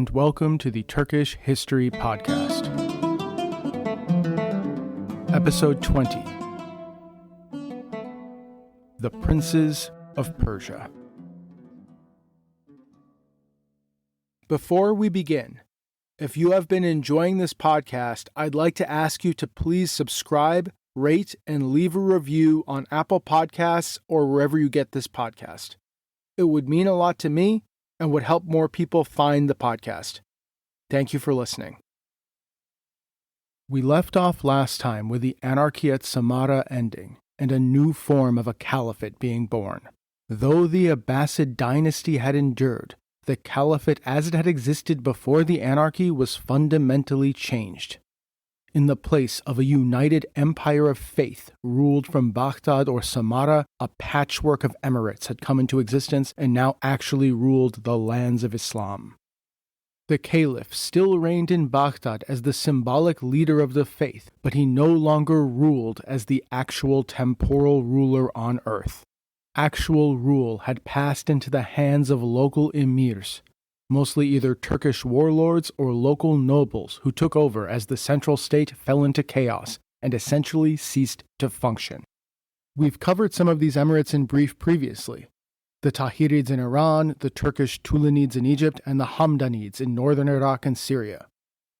and welcome to the Turkish History Podcast. Episode 20. The Princes of Persia. Before we begin, if you have been enjoying this podcast, I'd like to ask you to please subscribe, rate, and leave a review on Apple Podcasts or wherever you get this podcast. It would mean a lot to me and would help more people find the podcast. Thank you for listening. We left off last time with the anarchy at Samarra ending and a new form of a caliphate being born. Though the Abbasid dynasty had endured, the caliphate as it had existed before the anarchy was fundamentally changed. In the place of a united empire of faith ruled from Baghdad or Samarra, a patchwork of emirates had come into existence and now actually ruled the lands of Islam. The caliph still reigned in Baghdad as the symbolic leader of the faith, but he no longer ruled as the actual temporal ruler on earth. Actual rule had passed into the hands of local emirs, mostly either Turkish warlords or local nobles who took over as the central state fell into chaos and essentially ceased to function. We've covered some of these emirates in brief previously: the Tahirids in Iran, the Turkish Tulunids in Egypt, and the Hamdanids in northern Iraq and Syria.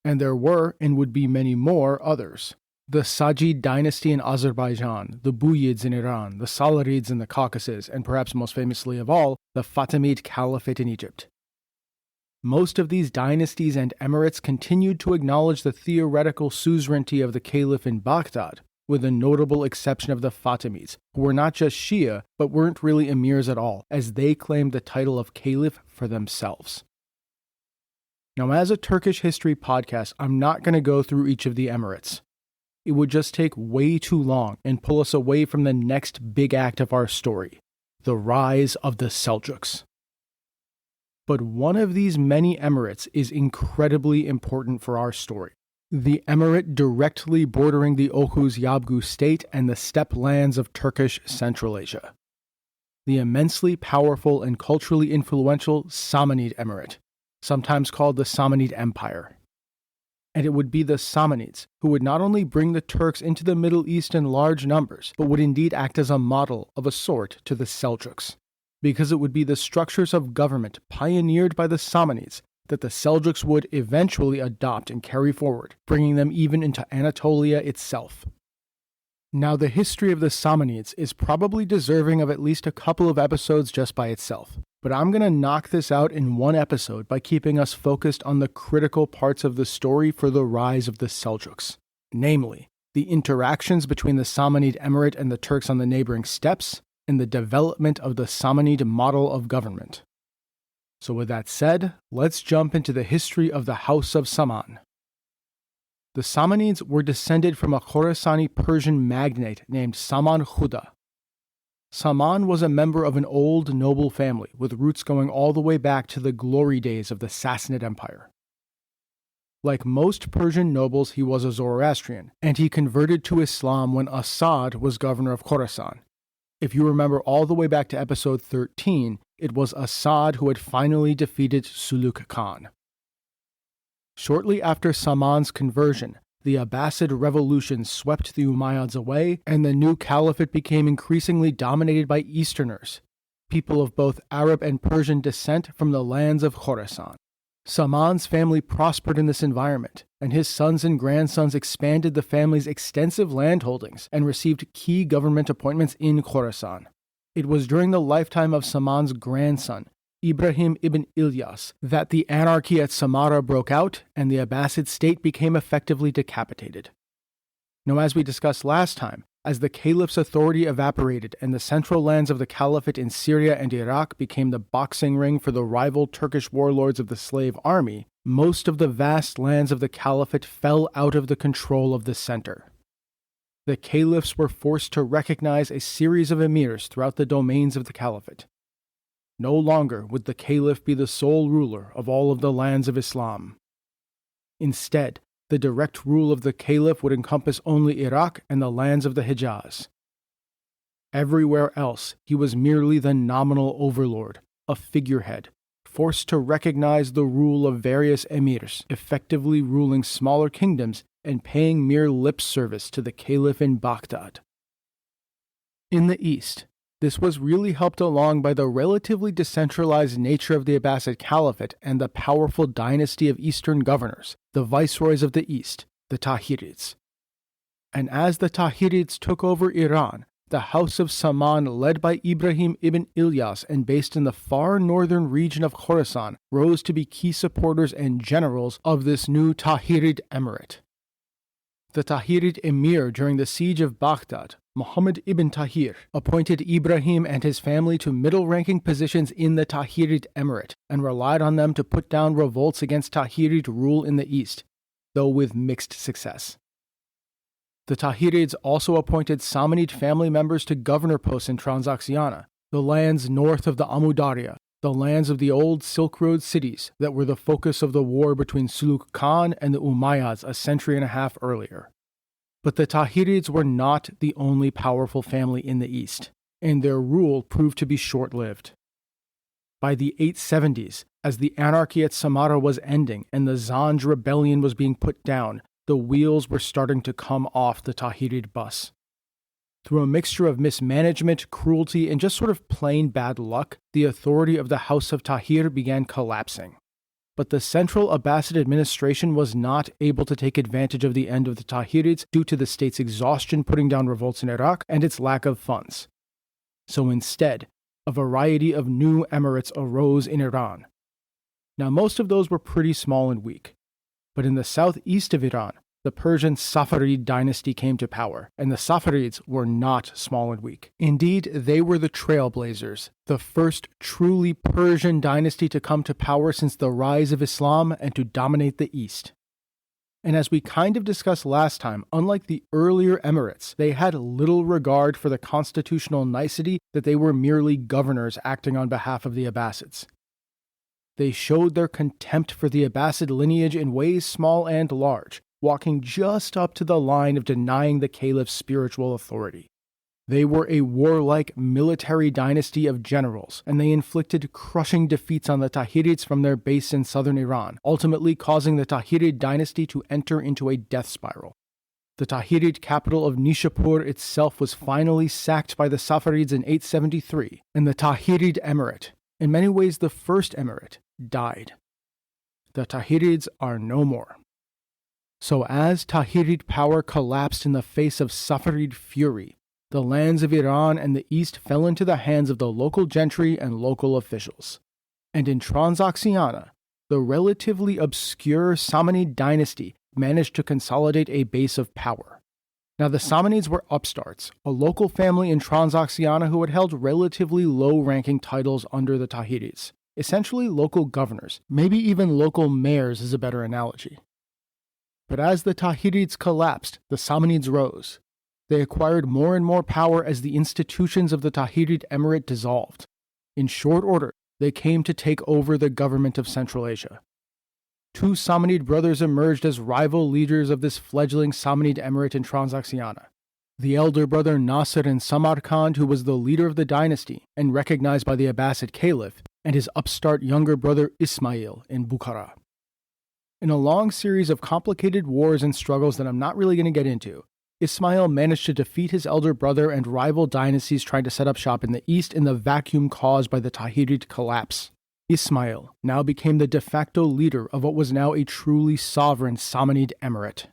And there were, and would be many more, others. The Sajid dynasty in Azerbaijan, the Buyids in Iran, the Salarids in the Caucasus, and perhaps most famously of all, the Fatimid Caliphate in Egypt. Most of these dynasties and emirates continued to acknowledge the theoretical suzerainty of the caliph in Baghdad, with the notable exception of the Fatimids, who were not just Shia, but weren't really emirs at all, as they claimed the title of caliph for themselves. Now, as a Turkish history podcast, I'm not going to go through each of the emirates. It would just take way too long and pull us away from the next big act of our story, the rise of the Seljuks. But one of these many emirates is incredibly important for our story. The emirate directly bordering the Oghuz Yabgu state and the steppe lands of Turkish Central Asia. The immensely powerful and culturally influential Samanid Emirate, sometimes called the Samanid Empire. And it would be the Samanids who would not only bring the Turks into the Middle East in large numbers, but would indeed act as a model of a sort to the Seljuks, because it would be the structures of government pioneered by the Samanids that the Seljuks would eventually adopt and carry forward, bringing them even into Anatolia itself. Now, the history of the Samanids is probably deserving of at least a couple of episodes just by itself, but I'm going to knock this out in one episode by keeping us focused on the critical parts of the story for the rise of the Seljuks, namely, the interactions between the Samanid Emirate and the Turks on the neighboring steppes, and the development of the Samanid model of government. So with that said, let's jump into the history of the House of Saman. The Samanids were descended from a Khorasani Persian magnate named Saman Khuda. Saman was a member of an old noble family with roots going all the way back to the glory days of the Sassanid Empire. Like most Persian nobles, he was a Zoroastrian, and he converted to Islam when Asad was governor of Khorasan. If you remember all the way back to episode 13, it was Asad who had finally defeated Suluk Khan. Shortly after Saman's conversion, the Abbasid revolution swept the Umayyads away, and the new caliphate became increasingly dominated by Easterners, people of both Arab and Persian descent from the lands of Khorasan. Saman's family prospered in this environment, and his sons and grandsons expanded the family's extensive landholdings and received key government appointments in Khorasan. It was during the lifetime of Saman's grandson, Ibrahim ibn Ilyas, that the anarchy at Samarra broke out and the Abbasid state became effectively decapitated. Now, as we discussed last time, as the caliph's authority evaporated and the central lands of the caliphate in Syria and Iraq became the boxing ring for the rival Turkish warlords of the slave army, most of the vast lands of the caliphate fell out of the control of the center. The caliphs were forced to recognize a series of emirs throughout the domains of the caliphate. No longer would the caliph be the sole ruler of all of the lands of Islam. Instead, the direct rule of the caliph would encompass only Iraq and the lands of the Hijaz. Everywhere else, he was merely the nominal overlord, a figurehead, forced to recognize the rule of various emirs, effectively ruling smaller kingdoms and paying mere lip service to the caliph in Baghdad. In the east, this was really helped along by the relatively decentralized nature of the Abbasid Caliphate and the powerful dynasty of eastern governors, the viceroys of the east, the Tahirids. And as the Tahirids took over Iran, the House of Saman, led by Ibrahim ibn Ilyas and based in the far northern region of Khorasan, rose to be key supporters and generals of this new Tahirid Emirate. The Tahirid Emir during the siege of Baghdad, Muhammad ibn Tahir, appointed Ibrahim and his family to middle-ranking positions in the Tahirid Emirate and relied on them to put down revolts against Tahirid rule in the east, though with mixed success. The Tahirids also appointed Samanid family members to governor posts in Transoxiana, the lands north of the Amu Darya, the lands of the old Silk Road cities that were the focus of the war between Suluk Khan and the Umayyads a century and a half earlier. But the Tahirids were not the only powerful family in the east, and their rule proved to be short-lived. By the 870s, as the anarchy at Samarra was ending and the Zanj rebellion was being put down, the wheels were starting to come off the Tahirid bus. Through a mixture of mismanagement, cruelty, and just sort of plain bad luck, the authority of the House of Tahir began collapsing. But the central Abbasid administration was not able to take advantage of the end of the Tahirids due to the state's exhaustion putting down revolts in Iraq and its lack of funds. So instead, a variety of new emirates arose in Iran. Now most of those were pretty small and weak. But in the southeast of Iran, the Persian Safarid dynasty came to power, and the Safarids were not small and weak. Indeed, they were the trailblazers, the first truly Persian dynasty to come to power since the rise of Islam and to dominate the East. And as we kind of discussed last time, unlike the earlier emirates, they had little regard for the constitutional nicety that they were merely governors acting on behalf of the Abbasids. They showed their contempt for the Abbasid lineage in ways small and large, walking just up to the line of denying the caliph's spiritual authority. They were a warlike military dynasty of generals, and they inflicted crushing defeats on the Tahirids from their base in southern Iran, ultimately causing the Tahirid dynasty to enter into a death spiral. The Tahirid capital of Nishapur itself was finally sacked by the Safarids in 873, and the Tahirid Emirate, in many ways the first emirate, died. The Tahirids are no more. So as Tahirid power collapsed in the face of Safarid fury, the lands of Iran and the East fell into the hands of the local gentry and local officials. And in Transoxiana, the relatively obscure Samanid dynasty managed to consolidate a base of power. Now the Samanids were upstarts, a local family in Transoxiana who had held relatively low-ranking titles under the Tahirids, essentially local governors, maybe even local mayors is a better analogy. But as the Tahirids collapsed, the Samanids rose. They acquired more and more power as the institutions of the Tahirid Emirate dissolved. In short order, they came to take over the government of Central Asia. Two Samanid brothers emerged as rival leaders of this fledgling Samanid Emirate in Transoxiana. The elder brother Nasser in Samarkand, who was the leader of the dynasty and recognized by the Abbasid Caliph, and his upstart younger brother Ismail in Bukhara. In a long series of complicated wars and struggles that I'm not really going to get into, Ismail managed to defeat his elder brother and rival dynasties trying to set up shop in the east in the vacuum caused by the Tahirid collapse. Ismail now became the de facto leader of what was now a truly sovereign Samanid Emirate.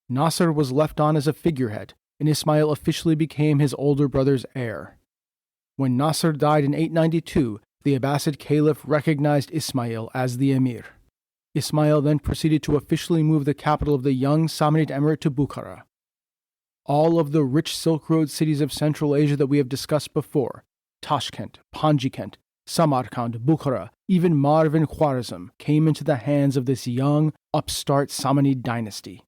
Nasser was left on as a figurehead, and Ismail officially became his older brother's heir. When Nasser died in 892, the Abbasid Caliph recognized Ismail as the emir. Ismail then proceeded to officially move the capital of the young Samanid Emirate to Bukhara. All of the rich Silk Road cities of Central Asia that we have discussed before, Tashkent, Panjikent, Samarkand, Bukhara, even Marv and Khwarazm, came into the hands of this young, upstart Samanid dynasty.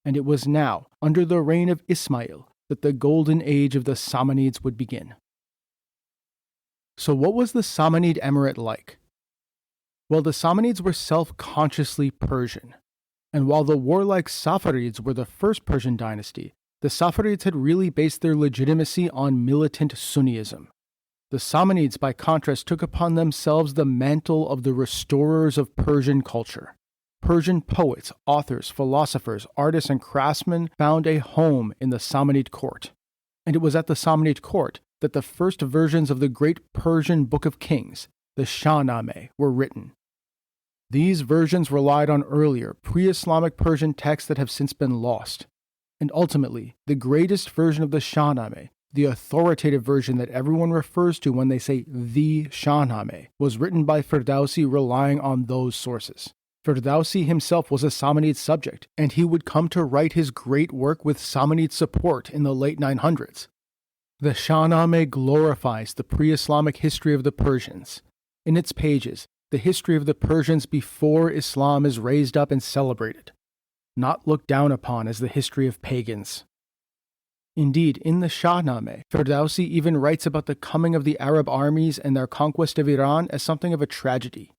And it was now, under the reign of Ismail, that the golden age of the Samanids would begin. So what was the Samanid Emirate like? Well, the Samanids were self-consciously Persian. And while the warlike Safarids were the first Persian dynasty, the Safarids had really based their legitimacy on militant Sunnism. The Samanids, by contrast, took upon themselves the mantle of the restorers of Persian culture. Persian poets, authors, philosophers, artists, and craftsmen found a home in the Samanid court. And it was at the Samanid court that the first versions of the great Persian Book of Kings, the Shahnameh, were written. These versions relied on earlier, pre-Islamic Persian texts that have since been lost. And ultimately, the greatest version of the Shahnameh, the authoritative version that everyone refers to when they say the Shahnameh, was written by Ferdowsi relying on those sources. Ferdowsi himself was a Samanid subject, and he would come to write his great work with Samanid support in the late 900s. The Shahnameh glorifies the pre-Islamic history of the Persians. In its pages, the history of the Persians before Islam is raised up and celebrated, not looked down upon as the history of pagans. Indeed, in the Shahnameh, Ferdowsi even writes about the coming of the Arab armies and their conquest of Iran as something of a tragedy.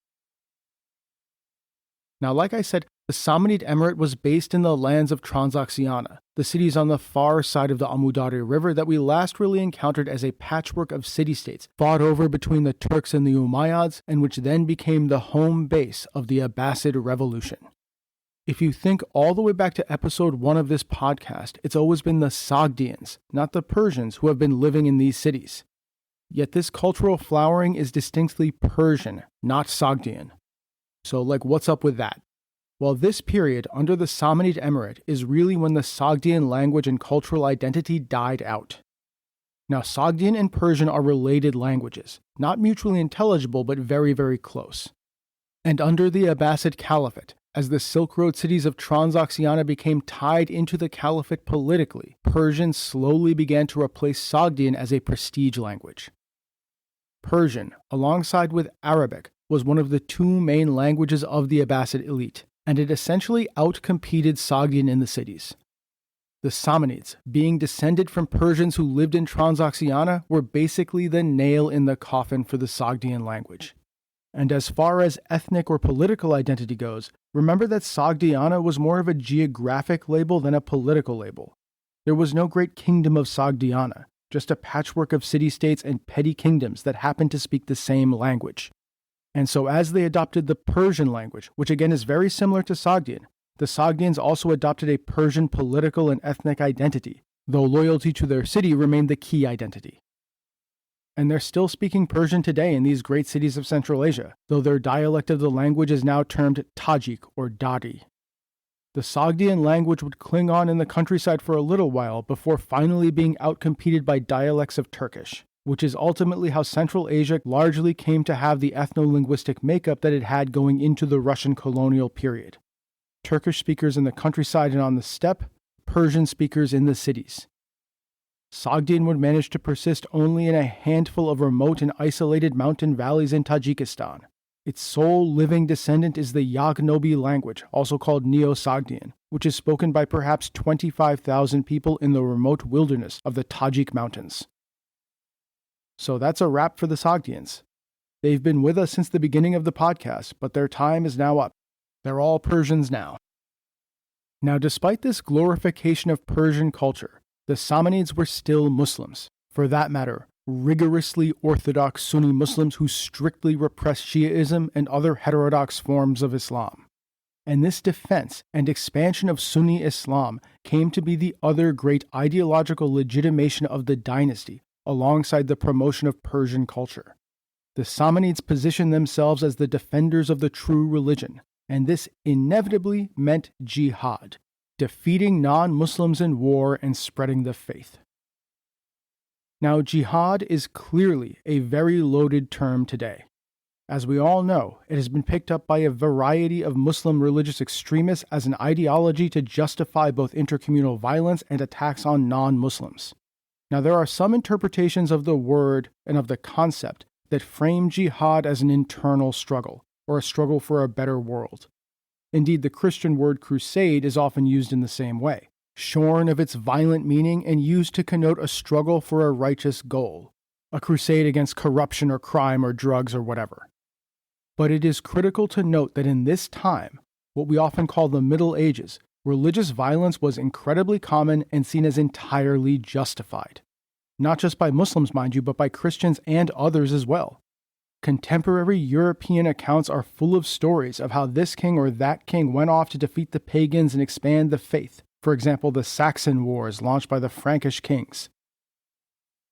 Now, like I said, the Samanid Emirate was based in the lands of Transoxiana, the cities on the far side of the Amudari River that we last really encountered as a patchwork of city-states fought over between the Turks and the Umayyads, and which then became the home base of the Abbasid Revolution. If you think all the way back to episode 1 of this podcast, it's always been the Sogdians, not the Persians, who have been living in these cities. Yet this cultural flowering is distinctly Persian, not Sogdian. So, what's up with that? Well, this period under the Samanid Emirate is really when the Sogdian language and cultural identity died out. Now, Sogdian and Persian are related languages, not mutually intelligible, but very, very close. And under the Abbasid Caliphate, as the Silk Road cities of Transoxiana became tied into the Caliphate politically, Persian slowly began to replace Sogdian as a prestige language. Persian, alongside with Arabic, was one of the two main languages of the Abbasid elite, and it essentially outcompeted Sogdian in the cities. The Samanids, being descended from Persians who lived in Transoxiana, were basically the nail in the coffin for the Sogdian language. And as far as ethnic or political identity goes, remember that Sogdiana was more of a geographic label than a political label. There was no great kingdom of Sogdiana, just a patchwork of city-states and petty kingdoms that happened to speak the same language. And so as they adopted the Persian language, which again is very similar to Sogdian, the Sogdians also adopted a Persian political and ethnic identity, though loyalty to their city remained the key identity. And they're still speaking Persian today in these great cities of Central Asia, though their dialect of the language is now termed Tajik or Dari. The Sogdian language would cling on in the countryside for a little while before finally being outcompeted by dialects of Turkish, which is ultimately how Central Asia largely came to have the ethno-linguistic makeup that it had going into the Russian colonial period. Turkish speakers in the countryside and on the steppe, Persian speakers in the cities. Sogdian would manage to persist only in a handful of remote and isolated mountain valleys in Tajikistan. Its sole living descendant is the Yagnobi language, also called Neo-Sogdian, which is spoken by perhaps 25,000 people in the remote wilderness of the Tajik mountains. So that's a wrap for the Sogdians. They've been with us since the beginning of the podcast, but their time is now up. They're all Persians now. Now, despite this glorification of Persian culture, the Samanids were still Muslims. For that matter, rigorously Orthodox Sunni Muslims who strictly repressed Shiaism and other heterodox forms of Islam. And this defense and expansion of Sunni Islam came to be the other great ideological legitimation of the dynasty, alongside the promotion of Persian culture. The Samanids positioned themselves as the defenders of the true religion, and this inevitably meant jihad, defeating non-Muslims in war and spreading the faith. Now, jihad is clearly a very loaded term today. As we all know, it has been picked up by a variety of Muslim religious extremists as an ideology to justify both intercommunal violence and attacks on non-Muslims. Now, there are some interpretations of the word and of the concept that frame jihad as an internal struggle, or a struggle for a better world. Indeed, the Christian word crusade is often used in the same way, shorn of its violent meaning and used to connote a struggle for a righteous goal, a crusade against corruption or crime or drugs or whatever. But it is critical to note that in this time, what we often call the Middle Ages, religious violence was incredibly common and seen as entirely justified. not just by Muslims, mind you, but by Christians and others as well. Contemporary European accounts are full of stories of how this king or that king went off to defeat the pagans and expand the faith. For example, the Saxon Wars launched by the Frankish kings.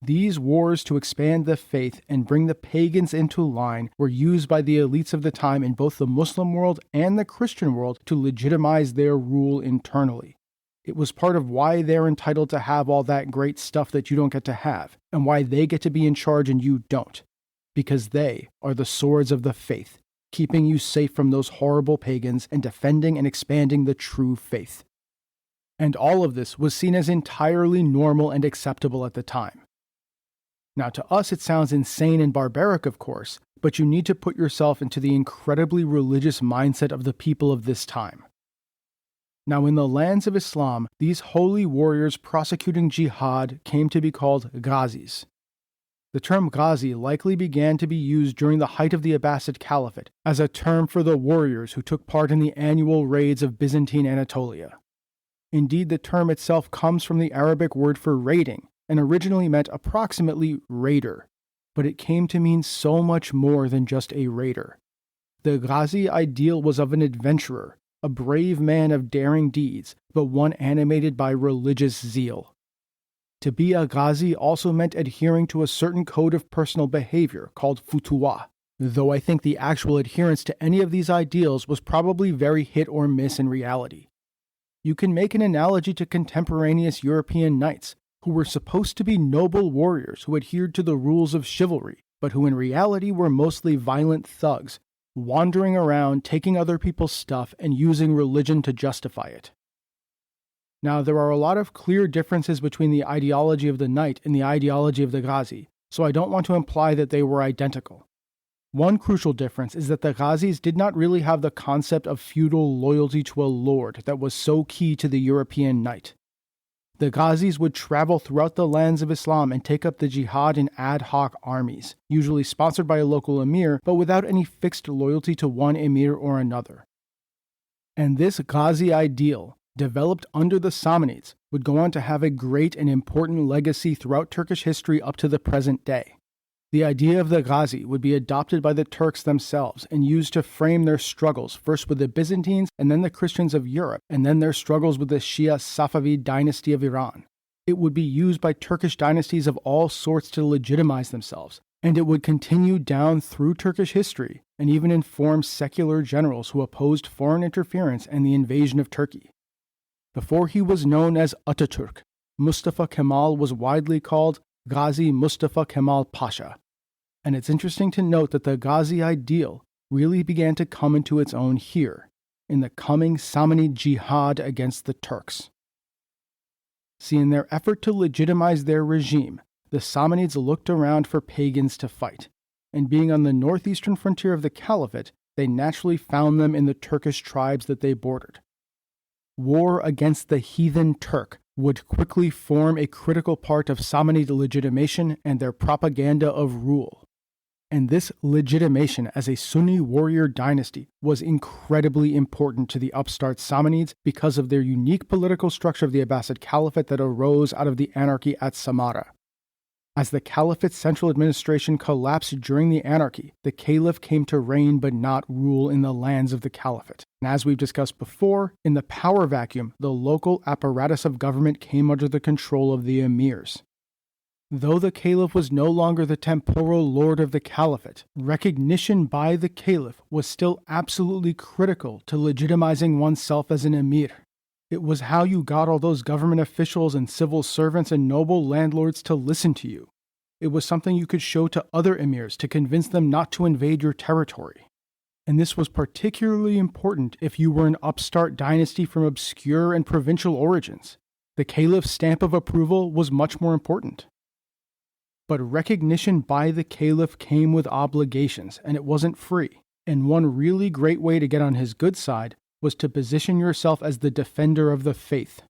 These wars to expand the faith and bring the pagans into line were used by the elites of the time in both the Muslim world and the Christian world to legitimize their rule internally. It was part of why they're entitled to have all that great stuff that you don't get to have, and why they get to be in charge and you don't. Because they are the swords of the faith, keeping you safe from those horrible pagans and defending and expanding the true faith. And all of this was seen as entirely normal and acceptable at the time. Now, to us, it sounds insane and barbaric, of course, but you need to put yourself into the incredibly religious mindset of the people of this time. Now, in the lands of Islam, these holy warriors prosecuting jihad came to be called ghazis. The term ghazi likely began to be used during the height of the Abbasid Caliphate as a term for the warriors who took part in the annual raids of Byzantine Anatolia. Indeed, the term itself comes from the Arabic word for raiding, and originally meant approximately raider, but it came to mean so much more than just a raider. The Ghazi ideal was of an adventurer, a brave man of daring deeds, but one animated by religious zeal. To be a Ghazi also meant adhering to a certain code of personal behavior called futuwah, though I think the actual adherence to any of these ideals was probably very hit or miss in reality. You can make an analogy to contemporaneous European knights, who were supposed to be noble warriors who adhered to the rules of chivalry, but who in reality were mostly violent thugs, wandering around taking other people's stuff and using religion to justify it. Now, there are a lot of clear differences between the ideology of the knight and the ideology of the Ghazi, so I don't want to imply that they were identical. One crucial difference is that the Ghazis did not really have the concept of feudal loyalty to a lord that was so key to the European knight. The Ghazis would travel throughout the lands of Islam and take up the jihad in ad hoc armies, usually sponsored by a local emir, but without any fixed loyalty to one emir or another. And this Ghazi ideal, developed under the Samanids, would go on to have a great and important legacy throughout Turkish history up to the present day. The idea of the Ghazi would be adopted by the Turks themselves and used to frame their struggles, first with the Byzantines and then the Christians of Europe, and then their struggles with the Shia Safavid dynasty of Iran. It would be used by Turkish dynasties of all sorts to legitimize themselves, and it would continue down through Turkish history and even inform secular generals who opposed foreign interference and the invasion of Turkey. Before he was known as Ataturk, Mustafa Kemal was widely called Ghazi Mustafa Kemal Pasha, and it's interesting to note that the Ghazi ideal really began to come into its own here, in the coming Samanid jihad against the Turks. See, in their effort to legitimize their regime, the Samanids looked around for pagans to fight, and being on the northeastern frontier of the Caliphate, they naturally found them in the Turkish tribes that they bordered. War against the heathen Turk would quickly form a critical part of Samanid legitimation and their propaganda of rule. And this legitimation as a Sunni warrior dynasty was incredibly important to the upstart Samanids because of their unique political structure of the Abbasid Caliphate that arose out of the anarchy at Samarra. As the Caliphate's central administration collapsed during the anarchy, the Caliph came to reign but not rule in the lands of the Caliphate. And as we've discussed before, in the power vacuum, the local apparatus of government came under the control of the emirs. Though the Caliph was no longer the temporal lord of the Caliphate, recognition by the Caliph was still absolutely critical to legitimizing oneself as an emir. It was how you got all those government officials and civil servants and noble landlords to listen to you. It was something you could show to other emirs to convince them not to invade your territory. And this was particularly important if you were an upstart dynasty from obscure and provincial origins. The Caliph's stamp of approval was much more important. But recognition by the Caliph came with obligations, and it wasn't free. And one really great way to get on his good side was to position yourself as the defender of the faith.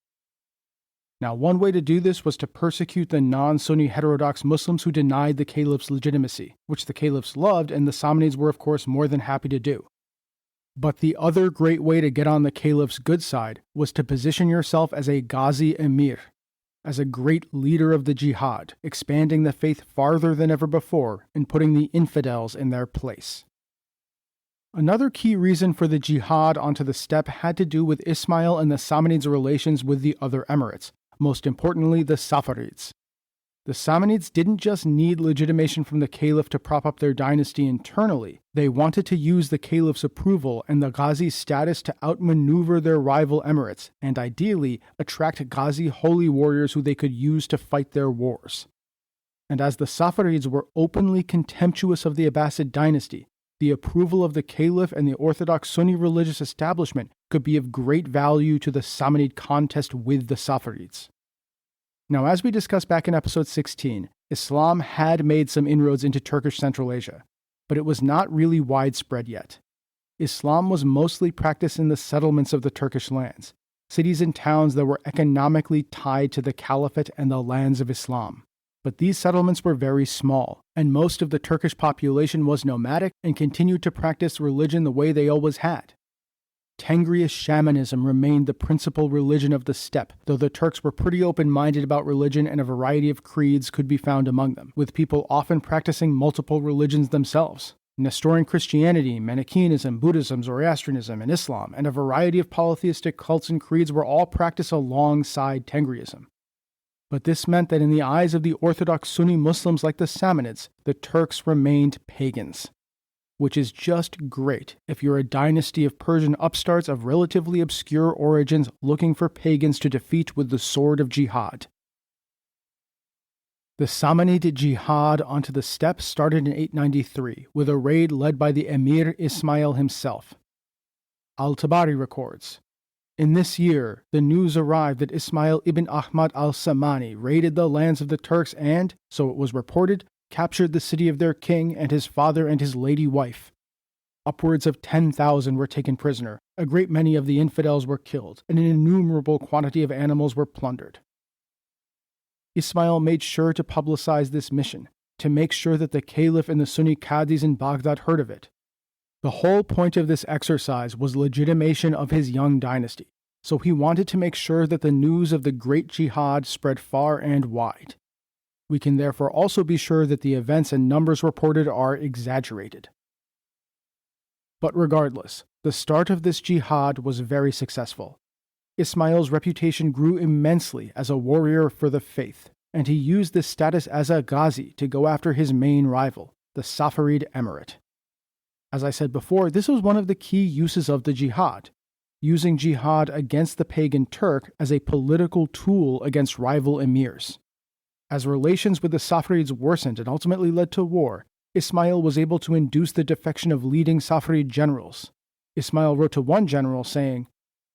Now, one way to do this was to persecute the non-Sunni heterodox Muslims who denied the Caliph's legitimacy, which the Caliphs loved and the Samanids were of course more than happy to do. But the other great way to get on the Caliph's good side was to position yourself as a Ghazi emir. as a great leader of the jihad, expanding the faith farther than ever before and putting the infidels in their place. Another key reason for the jihad onto the steppe had to do with Ismail and the Samanids' relations with the other emirates, most importantly the Safavids. The Samanids didn't just need legitimation from the Caliph to prop up their dynasty internally, they wanted to use the Caliph's approval and the Ghazi status to outmaneuver their rival emirates, and ideally attract Ghazi holy warriors who they could use to fight their wars. And as the Safavids were openly contemptuous of the Abbasid dynasty, the approval of the Caliph and the Orthodox Sunni religious establishment could be of great value to the Samanid contest with the Safavids. Now, as we discussed back in episode 16, Islam had made some inroads into Turkish Central Asia, but it was not really widespread yet. Islam was mostly practiced in the settlements of the Turkish lands, cities and towns that were economically tied to the Caliphate and the lands of Islam. But these settlements were very small, and most of the Turkish population was nomadic and continued to practice religion the way they always had. Tengriist shamanism remained the principal religion of the steppe, though the Turks were pretty open-minded about religion and a variety of creeds could be found among them, with people often practicing multiple religions themselves. Nestorian Christianity, Manichaeism, Buddhism, Zoroastrianism, and Islam, and a variety of polytheistic cults and creeds were all practiced alongside Tengriism. But this meant that in the eyes of the Orthodox Sunni Muslims like the Samanids, the Turks remained pagans. Which is just great if you're a dynasty of Persian upstarts of relatively obscure origins looking for pagans to defeat with the sword of jihad. The Samanid jihad onto the steppe started in 893 with a raid led by the Emir Ismail himself. Al-Tabari records, "In this year, the news arrived that Ismail ibn Ahmad al-Samani raided the lands of the Turks and, so it was reported, captured the city of their king and his father and his lady wife. Upwards of 10,000 were taken prisoner, a great many of the infidels were killed, and an innumerable quantity of animals were plundered." Ismail made sure to publicize this mission, to make sure that the Caliph and the Sunni Qadis in Baghdad heard of it. The whole point of this exercise was legitimation of his young dynasty, so he wanted to make sure that the news of the great jihad spread far and wide. We can therefore also be sure that the events and numbers reported are exaggerated. But regardless, the start of this jihad was very successful. Ismail's reputation grew immensely as a warrior for the faith, and he used this status as a Ghazi to go after his main rival, the Sasanid Emirate. As I said before, this was one of the key uses of the jihad, using jihad against the pagan Turk as a political tool against rival emirs. As relations with the Safavids worsened and ultimately led to war, Ismail was able to induce the defection of leading Safavid generals. Ismail wrote to one general saying,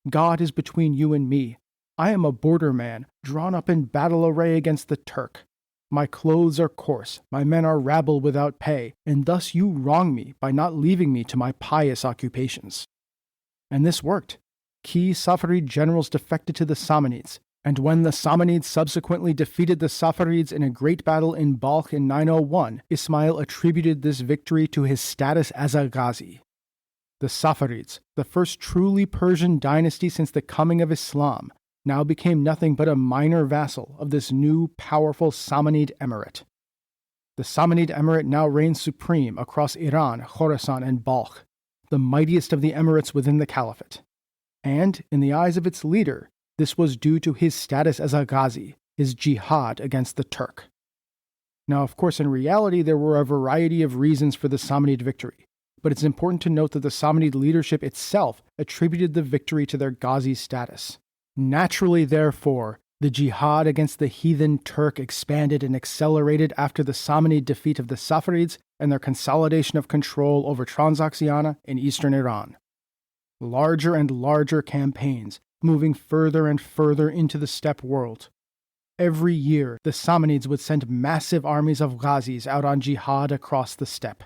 "God is between you and me. I am a border man, drawn up in battle array against the Turk. My clothes are coarse, my men are rabble without pay, and thus you wrong me by not leaving me to my pious occupations." And this worked. Key Safavid generals defected to the Samanids, and when the Samanids subsequently defeated the Safavids in a great battle in Balkh in 901, Ismail attributed this victory to his status as a Ghazi. The Safavids, the first truly Persian dynasty since the coming of Islam, now became nothing but a minor vassal of this new, powerful Samanid Emirate. The Samanid Emirate now reigns supreme across Iran, Khorasan, and Balkh, the mightiest of the emirates within the Caliphate. And, in the eyes of its leader, this was due to his status as a Ghazi, his jihad against the Turk. Now, of course, in reality, there were a variety of reasons for the Samanid victory, but it's important to note that the Samanid leadership itself attributed the victory to their Ghazi status. Naturally, therefore, the jihad against the heathen Turk expanded and accelerated after the Samanid defeat of the Safavids and their consolidation of control over Transoxiana in eastern Iran. Larger and larger campaigns, moving further and further into the steppe world. Every year, the Samanids would send massive armies of Ghazis out on jihad across the steppe.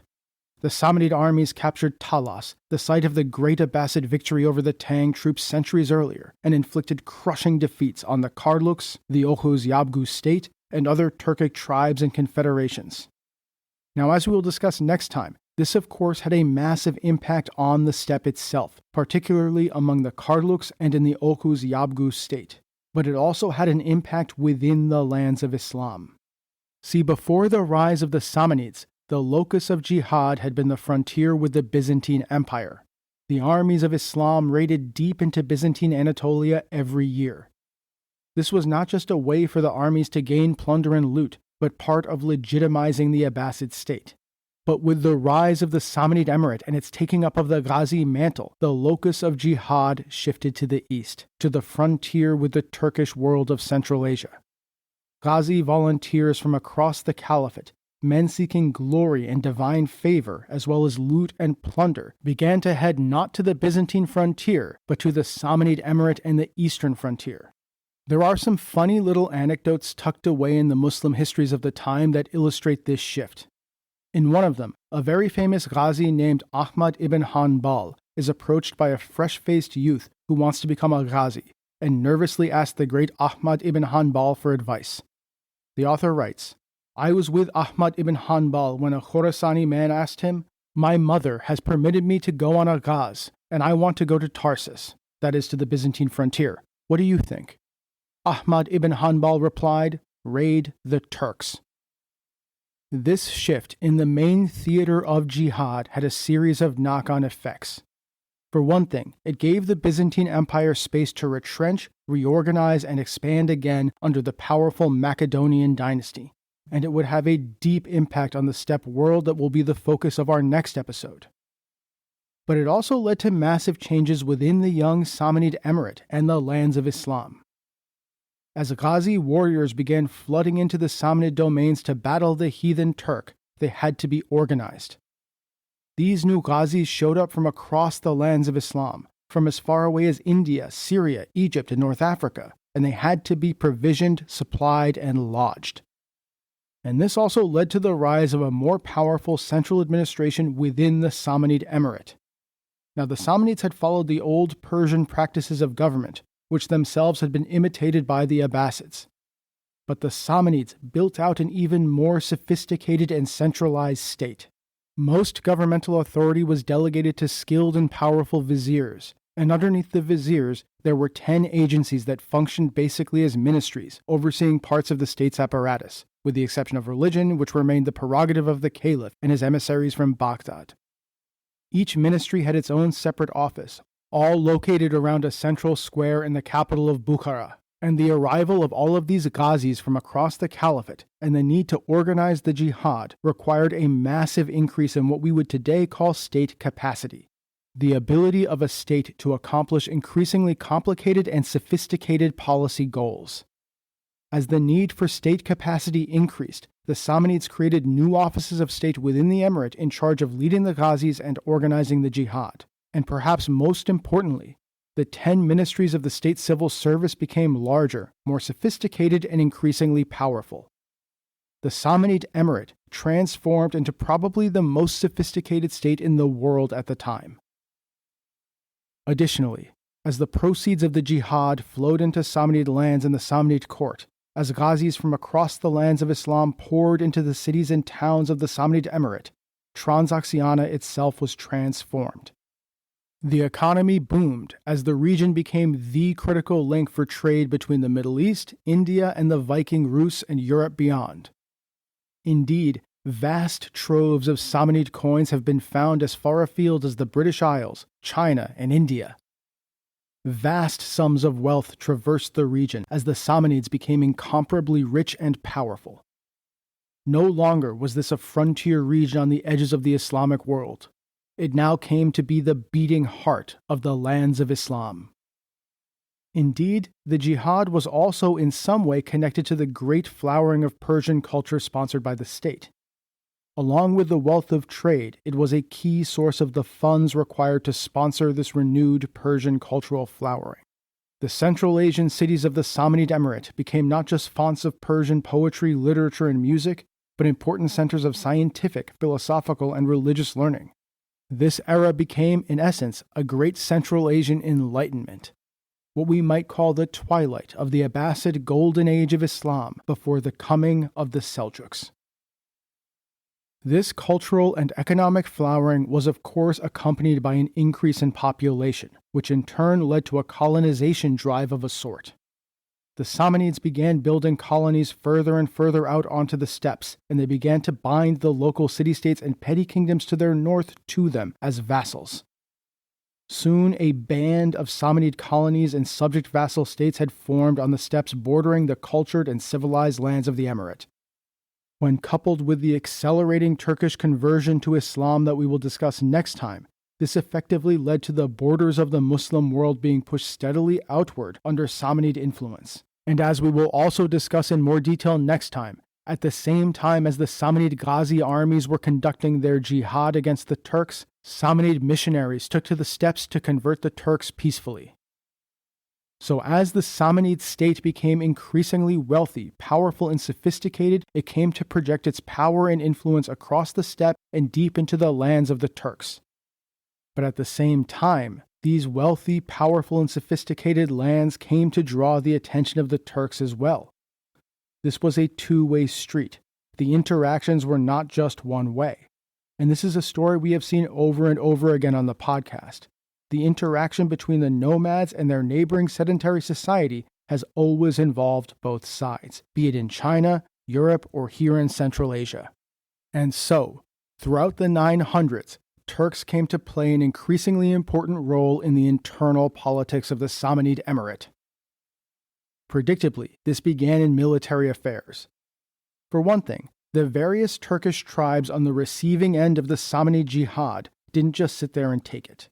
The Samanid armies captured Talas, the site of the great Abbasid victory over the Tang troops centuries earlier, and inflicted crushing defeats on the Karluks, the Oghuz Yabgu state, and other Turkic tribes and confederations. Now, as we will discuss next time, this of course had a massive impact on the steppe itself, particularly among the Karluks and in the Oghuz Yabgu state. but it also had an impact within the lands of Islam. See, before the rise of the Samanids, the locus of jihad had been the frontier with the Byzantine Empire. The armies of Islam raided deep into Byzantine Anatolia every year. This was not just a way for the armies to gain plunder and loot, but part of legitimizing the Abbasid state. But with the rise of the Samanid Emirate and its taking up of the Ghazi mantle, the locus of jihad shifted to the east, to the frontier with the Turkish world of Central Asia. Ghazi volunteers from across the Caliphate, men seeking glory and divine favor, as well as loot and plunder, began to head not to the Byzantine frontier, but to the Samanid Emirate and the eastern frontier. There are some funny little anecdotes tucked away in the Muslim histories of the time that illustrate this shift. In one of them, a very famous Ghazi named Ahmad ibn Hanbal is approached by a fresh-faced youth who wants to become a Ghazi, and nervously asks the great Ahmad ibn Hanbal for advice. The author writes, "I was with Ahmad ibn Hanbal when a Khorasani man asked him, 'My mother has permitted me to go on a ghaz, and I want to go to Tarsus, that is to the Byzantine frontier. What do you think?' Ahmad ibn Hanbal replied, 'Raid the Turks.'" This shift in the main theater of jihad had a series of knock-on effects. For one thing, it gave the Byzantine Empire space to retrench, reorganize, and expand again under the powerful Macedonian dynasty, and it would have a deep impact on the steppe world that will be the focus of our next episode. But it also led to massive changes within the young Samanid Emirate and the lands of Islam. As Ghazi warriors began flooding into the Samanid domains to battle the heathen Turk, they had to be organized. These new Ghazis showed up from across the lands of Islam, from as far away as India, Syria, Egypt, and North Africa, and they had to be provisioned, supplied, and lodged. And this also led to the rise of a more powerful central administration within the Samanid Emirate. Now, the Samanids had followed the old Persian practices of government, which themselves had been imitated by the Abbasids. But the Samanids built out an even more sophisticated and centralized state. Most governmental authority was delegated to skilled and powerful viziers, and underneath the viziers, there were 10 agencies that functioned basically as ministries, overseeing parts of the state's apparatus, with the exception of religion, which remained the prerogative of the Caliph and his emissaries from Baghdad. Each ministry had its own separate office, all located around a central square in the capital of Bukhara, and the arrival of all of these Ghazis from across the Caliphate and the need to organize the jihad required a massive increase in what we would today call state capacity, the ability of a state to accomplish increasingly complicated and sophisticated policy goals. As the need for state capacity increased, the Samanids created new offices of state within the emirate in charge of leading the Ghazis and organizing the jihad. And perhaps most importantly, the 10 ministries of the state civil service became larger, more sophisticated, and increasingly powerful. The Samanid Emirate transformed into probably the most sophisticated state in the world at the time. Additionally, as the proceeds of the jihad flowed into Samanid lands in the Samanid court, as Ghazis from across the lands of Islam poured into the cities and towns of the Samanid Emirate, Transoxiana itself was transformed. The economy boomed as the region became the critical link for trade between the Middle East, India, and the Viking Rus and Europe beyond. Indeed, vast troves of Samanid coins have been found as far afield as the British Isles, China, and India. Vast sums of wealth traversed the region as the Samanids became incomparably rich and powerful. No longer was this a frontier region on the edges of the Islamic world. It now came to be the beating heart of the lands of Islam. Indeed, the jihad was also in some way connected to the great flowering of Persian culture sponsored by the state. Along with the wealth of trade, it was a key source of the funds required to sponsor this renewed Persian cultural flowering. The Central Asian cities of the Samanid Emirate became not just fonts of Persian poetry, literature, and music, but important centers of scientific, philosophical, and religious learning. This era became, in essence, a great Central Asian enlightenment, what we might call the twilight of the Abbasid Golden Age of Islam before the coming of the Seljuks. This cultural and economic flowering was of course accompanied by an increase in population, which in turn led to a colonization drive of a sort. The Samanids began building colonies further and further out onto the steppes, and they began to bind the local city-states and petty kingdoms to their north to them as vassals. Soon, a band of Samanid colonies and subject vassal states had formed on the steppes bordering the cultured and civilized lands of the Emirate. When coupled with the accelerating Turkish conversion to Islam that we will discuss next time, this effectively led to the borders of the Muslim world being pushed steadily outward under Samanid influence. And as we will also discuss in more detail next time, at the same time as the Samanid Ghazi armies were conducting their jihad against the Turks, Samanid missionaries took to the steppes to convert the Turks peacefully. So as the Samanid state became increasingly wealthy, powerful, and sophisticated, it came to project its power and influence across the steppe and deep into the lands of the Turks. But at the same time, these wealthy, powerful, and sophisticated lands came to draw the attention of the Turks as well. This was a two-way street. The interactions were not just one way. And this is a story we have seen over and over again on the podcast. The interaction between the nomads and their neighboring sedentary society has always involved both sides, be it in China, Europe, or here in Central Asia. And so, throughout the 900s, Turks came to play an increasingly important role in the internal politics of the Samanid Emirate. Predictably, this began in military affairs. For one thing, the various Turkish tribes on the receiving end of the Samanid jihad didn't just sit there and take it.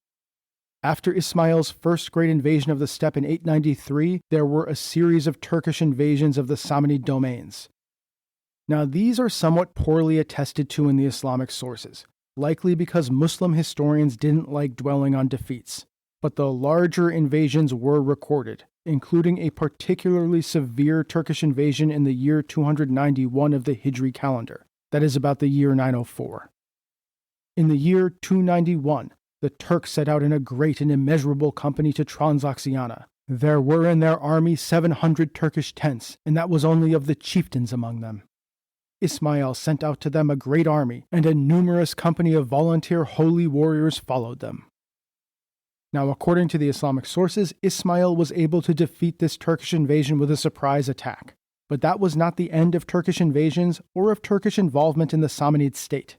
After Ismail's first great invasion of the steppe in 893, there were a series of Turkish invasions of the Samanid domains. Now, these are somewhat poorly attested to in the Islamic sources, likely because Muslim historians didn't like dwelling on defeats. But the larger invasions were recorded, including a particularly severe Turkish invasion in the year 291 of the Hijri calendar, that is about the year 904. In the year 291, the Turks set out in a great and immeasurable company to Transoxiana. There were in their army 700 Turkish tents, and that was only of the chieftains among them. Ismail sent out to them a great army, and a numerous company of volunteer holy warriors followed them. Now, according to the Islamic sources, Ismail was able to defeat this Turkish invasion with a surprise attack. But that was not the end of Turkish invasions or of Turkish involvement in the Samanid state.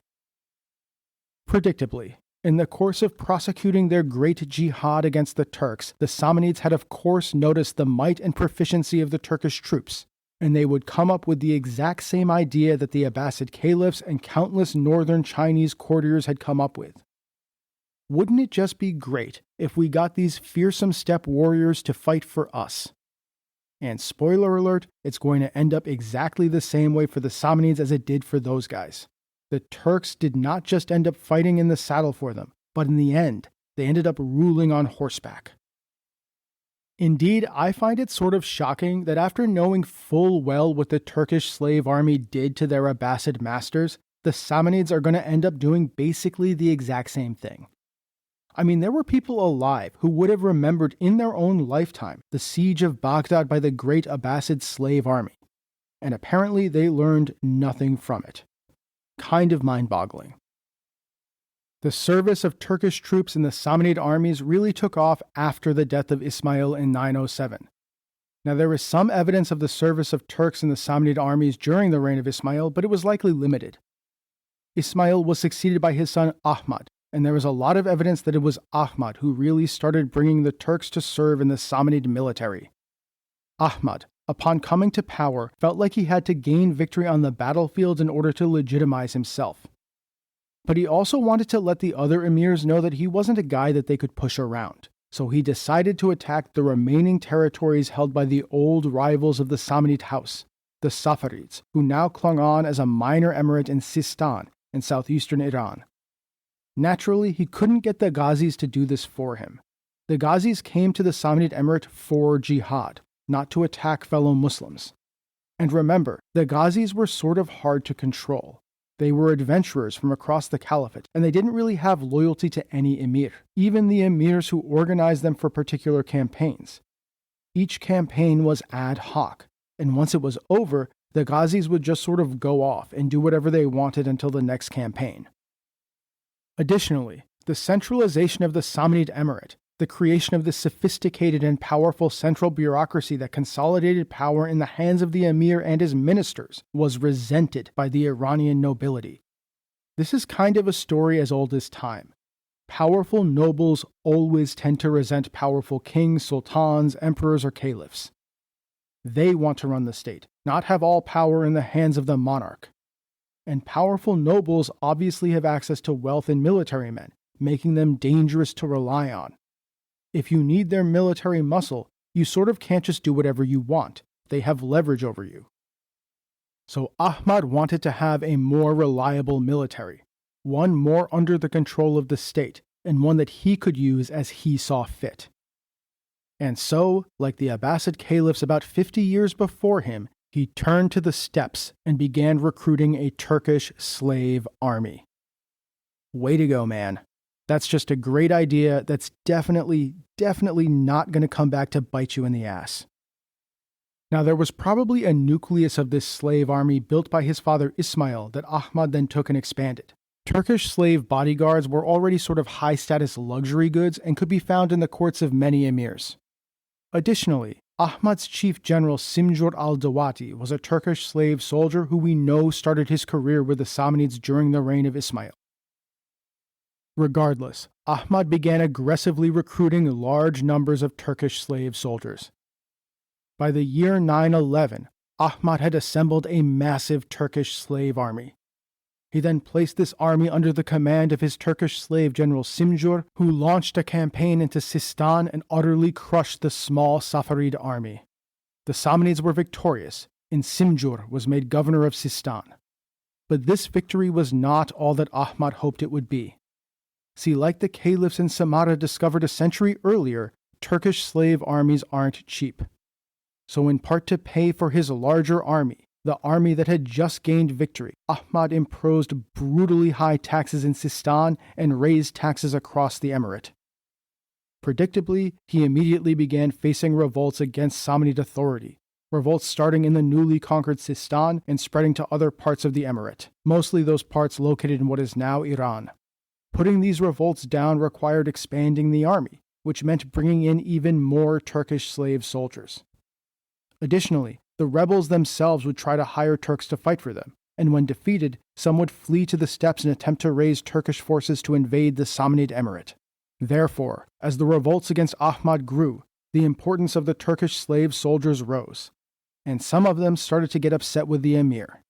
Predictably, in the course of prosecuting their great jihad against the Turks, the Samanids had of course noticed the might and proficiency of the Turkish troops, and they would come up with the exact same idea that the Abbasid caliphs and countless northern Chinese courtiers had come up with. Wouldn't it just be great if we got these fearsome steppe warriors to fight for us? And spoiler alert, it's going to end up exactly the same way for the Samanids as it did for those guys. The Turks did not just end up fighting in the saddle for them, but in the end, they ended up ruling on horseback. Indeed, I find it sort of shocking that after knowing full well what the Turkish slave army did to their Abbasid masters, the Samanids are going to end up doing basically the exact same thing. I mean, there were people alive who would have remembered in their own lifetime the siege of Baghdad by the great Abbasid slave army, and apparently they learned nothing from it. Kind of mind-boggling. The service of Turkish troops in the Samanid armies really took off after the death of Ismail in 907. Now, there is some evidence of the service of Turks in the Samanid armies during the reign of Ismail, but it was likely limited. Ismail was succeeded by his son Ahmad, and there is a lot of evidence that it was Ahmad who really started bringing the Turks to serve in the Samanid military. Ahmad, upon coming to power, felt like he had to gain victory on the battlefield in order to legitimize himself. But he also wanted to let the other emirs know that he wasn't a guy that they could push around. So he decided to attack the remaining territories held by the old rivals of the Samanid house, the Safarids, who now clung on as a minor emirate in Sistan in southeastern Iran. Naturally, he couldn't get the Ghazis to do this for him. The Ghazis came to the Samanid Emirate for jihad, not to attack fellow Muslims. And remember, the Ghazis were sort of hard to control. They were adventurers from across the Caliphate, and they didn't really have loyalty to any emir, even the emirs who organized them for particular campaigns. Each campaign was ad hoc, and once it was over, the Ghazis would just sort of go off and do whatever they wanted until the next campaign. Additionally, the centralization of the Samanid Emirate, The creation of this sophisticated and powerful central bureaucracy that consolidated power in the hands of the emir and his ministers was resented by the Iranian nobility. This is kind of a story as old as time. Powerful nobles always tend to resent powerful kings, sultans, emperors, or caliphs. They want to run the state, not have all power in the hands of the monarch. And powerful nobles obviously have access to wealth and military men, making them dangerous to rely on. If you need their military muscle, you sort of can't just do whatever you want. They have leverage over you. So Ahmad wanted to have a more reliable military, one more under the control of the state, and one that he could use as he saw fit. And so, like the Abbasid caliphs about 50 years before him, he turned to the steppes and began recruiting a Turkish slave army. Way to go, man. That's just a great idea that's definitely not going to come back to bite you in the ass. Now, there was probably a nucleus of this slave army built by his father Ismail that Ahmad then took and expanded. Turkish slave bodyguards were already sort of high-status luxury goods and could be found in the courts of many emirs. Additionally, Ahmad's chief general Simjur al-Dawati was a Turkish slave soldier who we know started his career with the Samanids during the reign of Ismail. Regardless, Ahmad began aggressively recruiting large numbers of Turkish slave soldiers. By the year 911, Ahmad had assembled a massive Turkish slave army. He then placed this army under the command of his Turkish slave general Simjur, who launched a campaign into Sistan and utterly crushed the small Safarid army. The Samanids were victorious, and Simjur was made governor of Sistan. But this victory was not all that Ahmad hoped it would be. See, like the caliphs in Samarra discovered a century earlier, Turkish slave armies aren't cheap. So in part to pay for his larger army, the army that had just gained victory, Ahmad imposed brutally high taxes in Sistan and raised taxes across the emirate. Predictably, he immediately began facing revolts against Samanid authority, revolts starting in the newly conquered Sistan and spreading to other parts of the emirate, mostly those parts located in what is now Iran. Putting these revolts down required expanding the army, which meant bringing in even more Turkish slave soldiers. Additionally, the rebels themselves would try to hire Turks to fight for them, and when defeated, some would flee to the steppes and attempt to raise Turkish forces to invade the Samanid Emirate. Therefore, as the revolts against Ahmad grew, the importance of the Turkish slave soldiers rose, and some of them started to get upset with the emir.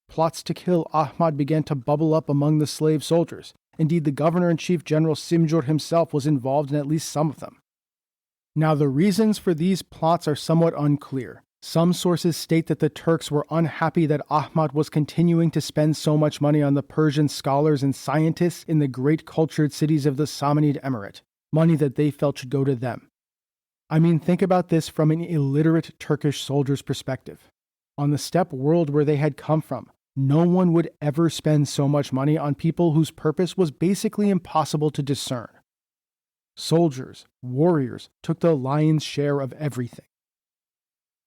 Plots to kill Ahmad began to bubble up among the slave soldiers. Indeed, the governor-in-chief General Simjur himself was involved in at least some of them. Now, the reasons for these plots are somewhat unclear. Some sources state that the Turks were unhappy that Ahmad was continuing to spend so much money on the Persian scholars and scientists in the great cultured cities of the Samanid Emirate, money that they felt should go to them. I mean, think about this from an illiterate Turkish soldier's perspective. On the steppe world where they had come from, no one would ever spend so much money on people whose purpose was basically impossible to discern. Soldiers, warriors, took the lion's share of everything.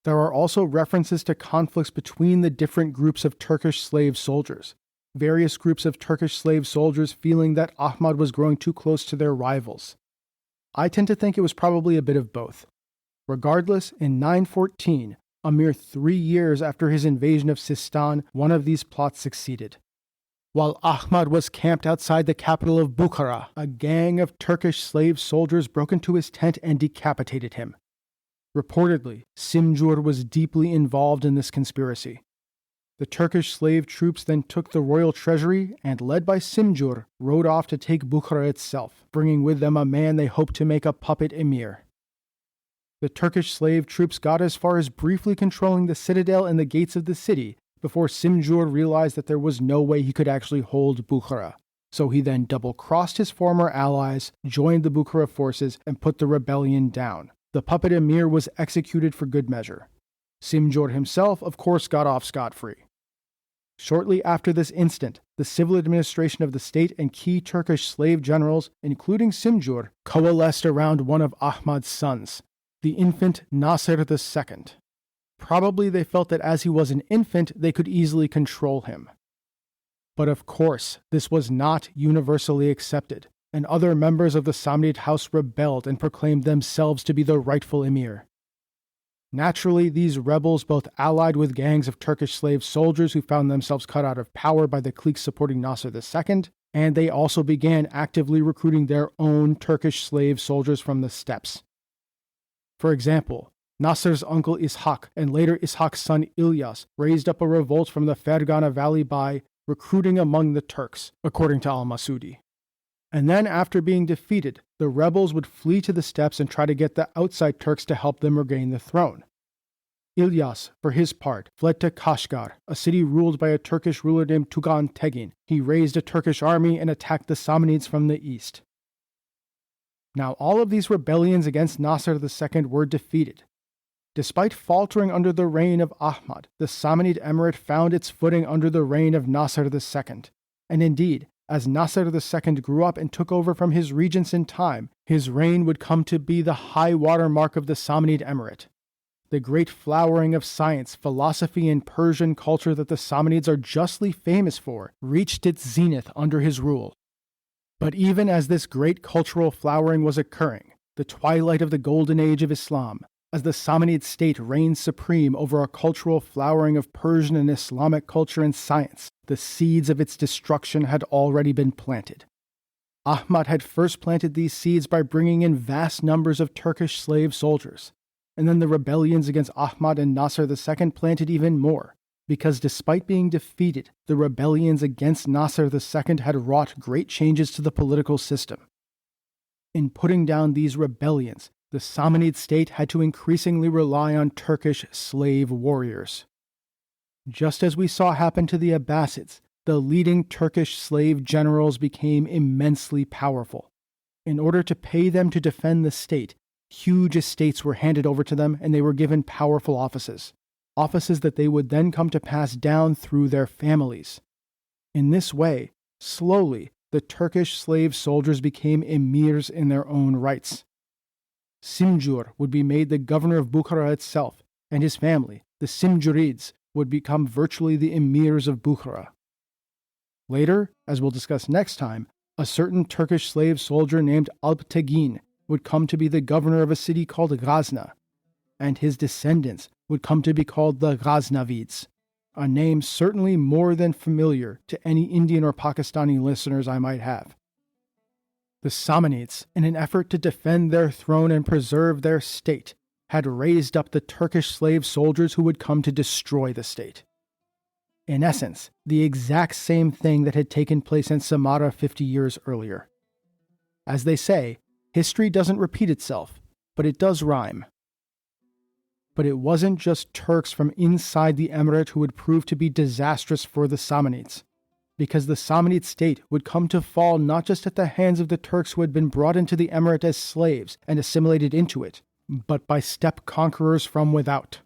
There are also references to conflicts between the different groups of Turkish slave soldiers, various groups of Turkish slave soldiers feeling that Ahmad was growing too close to their rivals. I tend to think it was probably a bit of both. Regardless, in 914, a mere 3 years after his invasion of Sistan, one of these plots succeeded. While Ahmad was camped outside the capital of Bukhara, a gang of Turkish slave soldiers broke into his tent and decapitated him. Reportedly, Simjur was deeply involved in this conspiracy. The Turkish slave troops then took the royal treasury and, led by Simjur, rode off to take Bukhara itself, bringing with them a man they hoped to make a puppet emir. The Turkish slave troops got as far as briefly controlling the citadel and the gates of the city before Simjur realized that there was no way he could actually hold Bukhara. So he then double-crossed his former allies, joined the Bukhara forces, and put the rebellion down. The puppet emir was executed for good measure. Simjur himself, of course, got off scot-free. Shortly after this incident, the civil administration of the state and key Turkish slave generals, including Simjur, coalesced around one of Ahmad's sons, the infant Nasir II. Probably they felt that as he was an infant, they could easily control him. But of course, this was not universally accepted, and other members of the Samanid house rebelled and proclaimed themselves to be the rightful emir. Naturally, these rebels both allied with gangs of Turkish slave soldiers who found themselves cut out of power by the cliques supporting Nasser II, and they also began actively recruiting their own Turkish slave soldiers from the steppes. For example, Nasser's uncle Ishaq and later Ishaq's son Ilyas raised up a revolt from the Fergana Valley by recruiting among the Turks, according to al-Masudi. And then after being defeated, the rebels would flee to the steppes and try to get the outside Turks to help them regain the throne. Ilyas, for his part, fled to Kashgar, a city ruled by a Turkish ruler named Tugan Tegin. He raised a Turkish army and attacked the Samanids from the east. Now all of these rebellions against Nasser II were defeated. Despite faltering under the reign of Ahmad, the Samanid Emirate found its footing under the reign of Nasser II. And indeed, as Nasser II grew up and took over from his regents in time, his reign would come to be the high water mark of the Samanid Emirate. The great flowering of science, philosophy, and Persian culture that the Samanids are justly famous for reached its zenith under his rule. But even as this great cultural flowering was occurring, the twilight of the golden age of Islam, as the Samanid state reigned supreme over a cultural flowering of Persian and Islamic culture and science, the seeds of its destruction had already been planted. Ahmad had first planted these seeds by bringing in vast numbers of Turkish slave soldiers, and then the rebellions against Ahmad and Nasser II planted even more, because despite being defeated, the rebellions against Nasser II had wrought great changes to the political system. In putting down these rebellions, the Samanid state had to increasingly rely on Turkish slave warriors. Just as we saw happen to the Abbasids, the leading Turkish slave generals became immensely powerful. In order to pay them to defend the state, huge estates were handed over to them and they were given powerful offices that they would then come to pass down through their families. In this way, slowly, the Turkish slave soldiers became emirs in their own rights. Simjur would be made the governor of Bukhara itself, and his family, the Simjurids, would become virtually the emirs of Bukhara. Later, as we'll discuss next time, a certain Turkish slave soldier named Alptegin would come to be the governor of a city called Ghazna, and his descendants would come to be called the Ghaznavids, a name certainly more than familiar to any Indian or Pakistani listeners I might have. The Samanids, in an effort to defend their throne and preserve their state, had raised up the Turkish slave soldiers who would come to destroy the state. In essence, the exact same thing that had taken place in Samarra 50 years earlier. As they say, history doesn't repeat itself, but it does rhyme. But it wasn't just Turks from inside the emirate who would prove to be disastrous for the Samanids, because the Samanid state would come to fall not just at the hands of the Turks who had been brought into the emirate as slaves and assimilated into it, but by steppe conquerors from without.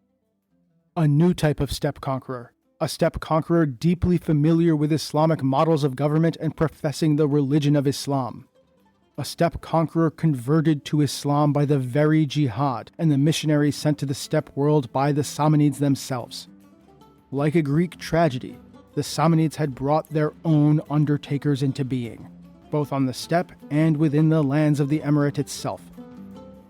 A new type of steppe conqueror, a steppe conqueror deeply familiar with Islamic models of government and professing the religion of Islam. A steppe conqueror converted to Islam by the very jihad and the missionaries sent to the steppe world by the Samanids themselves. Like a Greek tragedy, the Samanids had brought their own undertakers into being, both on the steppe and within the lands of the emirate itself.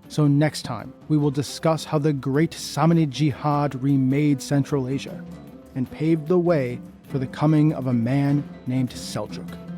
So next time, we will discuss how the great Samanid jihad remade Central Asia and paved the way for the coming of a man named Seljuk.